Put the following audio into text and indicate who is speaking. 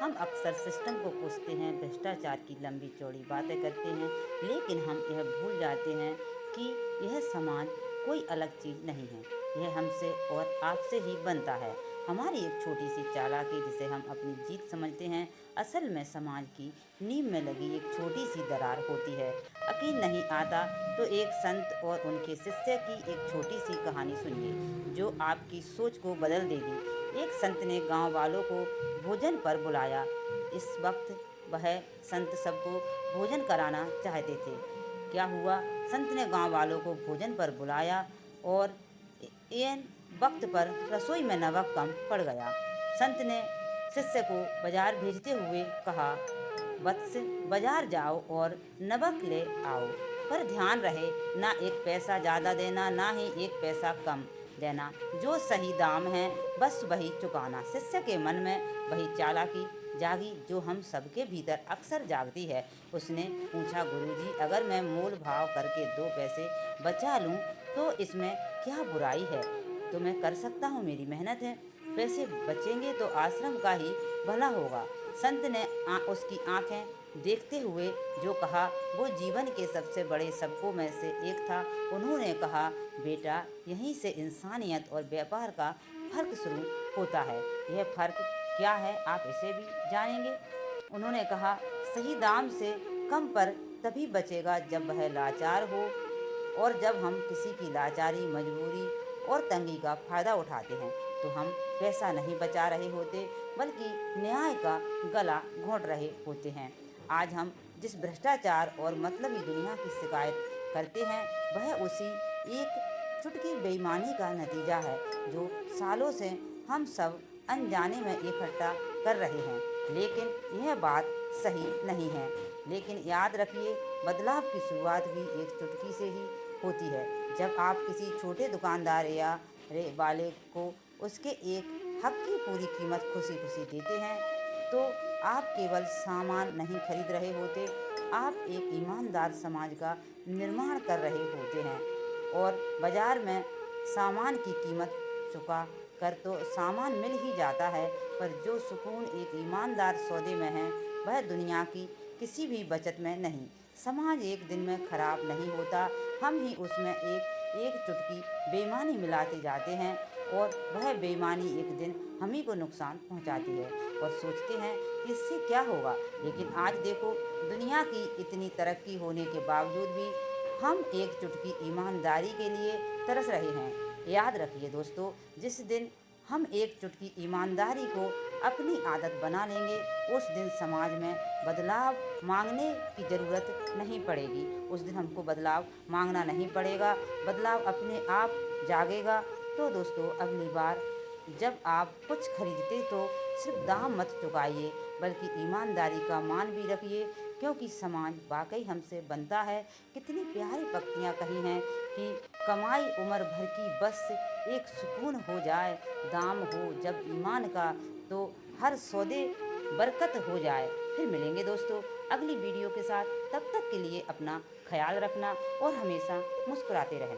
Speaker 1: हम अक्सर सिस्टम को कोसते हैं, भ्रष्टाचार की लंबी चौड़ी बातें करते हैं, लेकिन हम यह भूल जाते हैं कि यह समाज कोई अलग चीज़ नहीं है। यह हमसे और आपसे ही बनता है। हमारी एक छोटी सी चालाकी जिसे हम अपनी जीत समझते हैं, असल में समाज की नींव में लगी एक छोटी सी दरार होती है। यकीन नहीं आता तो एक संत और उनके शिष्य की एक छोटी सी कहानी सुनिए, जो आपकी सोच को बदल देगी। एक संत ने गांव वालों को भोजन पर बुलाया। इस वक्त वह संत सबको भोजन कराना चाहते थे। क्या हुआ, संत ने गांव वालों को भोजन पर बुलाया और एन वक्त पर रसोई में नमक कम पड़ गया। संत ने शिष्य को बाजार भेजते हुए कहा, वत्स, बाजार जाओ और नमक ले आओ, पर ध्यान रहे ना एक पैसा ज़्यादा देना ना ही एक पैसा कम देना। जो सही दाम है बस वही चुकाना। शिष्य के मन में वही चालाकी जागी जो हम सबके भीतर अक्सर जागती है। उसने पूछा, गुरुजी, अगर मैं मोल भाव करके 2 पैसे बचा लूं तो इसमें क्या बुराई है? तो मैं कर सकता हूँ, मेरी मेहनत है। पैसे बचेंगे तो आश्रम का ही भला होगा। संत ने उसकी आंखें देखते हुए जो कहा वो जीवन के सबसे बड़े सबकों में से एक था। उन्होंने कहा, बेटा, यहीं से इंसानियत और व्यापार का फर्क शुरू होता है। यह फर्क क्या है, आप इसे भी जानेंगे। उन्होंने कहा, सही दाम से कम पर तभी बचेगा जब वह लाचार हो, और जब हम किसी की लाचारी, मजबूरी और तंगी का फ़ायदा उठाते हैं तो हम पैसा नहीं बचा रहे होते बल्कि न्याय का गला घोंट रहे होते हैं। आज हम जिस भ्रष्टाचार और मतलबी दुनिया की शिकायत करते हैं वह उसी एक चुटकी बेईमानी का नतीजा है जो सालों से हम सब अनजाने में इकट्ठा कर रहे हैं। लेकिन यह बात सही नहीं है। लेकिन याद रखिए, बदलाव की शुरुआत भी एक चुटकी से ही होती है। जब आप किसी छोटे दुकानदार या वाले को उसके एक हक की पूरी कीमत खुशी खुशी देते हैं तो आप केवल सामान नहीं खरीद रहे होते, आप एक ईमानदार समाज का निर्माण कर रहे होते हैं। और बाजार में सामान की कीमत चुका कर तो सामान मिल ही जाता है, पर जो सुकून एक ईमानदार सौदे में है वह दुनिया की किसी भी बचत में नहीं। समाज एक दिन में खराब नहीं होता, हम ही उसमें एक एक चुटकी बेईमानी मिलाते जाते हैं और वह बेईमानी एक दिन हम ही को नुकसान पहुंचाती है और सोचते हैं कि इससे क्या होगा। लेकिन आज देखो, दुनिया की इतनी तरक्की होने के बावजूद भी हम एक चुटकी ईमानदारी के लिए तरस रहे हैं। याद रखिए दोस्तों, जिस दिन हम एक चुटकी ईमानदारी को अपनी आदत बना लेंगे उस दिन समाज में बदलाव मांगने की ज़रूरत नहीं पड़ेगी। उस दिन हमको बदलाव मांगना नहीं पड़ेगा, बदलाव अपने आप जागेगा। तो दोस्तों, अगली बार जब आप कुछ खरीदते तो सिर्फ दाम मत चुकाइए बल्कि ईमानदारी का मान भी रखिए, क्योंकि समाज वाकई हमसे बनता है। कितनी प्यारी पंक्तियाँ कही हैं कि कमाई उम्र भर की बस एक सुकून हो जाए, दाम हो जब ईमान का तो हर सौदे बरकत हो जाए। फिर मिलेंगे दोस्तों अगली वीडियो के साथ। तब तक के लिए अपना ख्याल रखना और हमेशा मुस्कुराते रहना।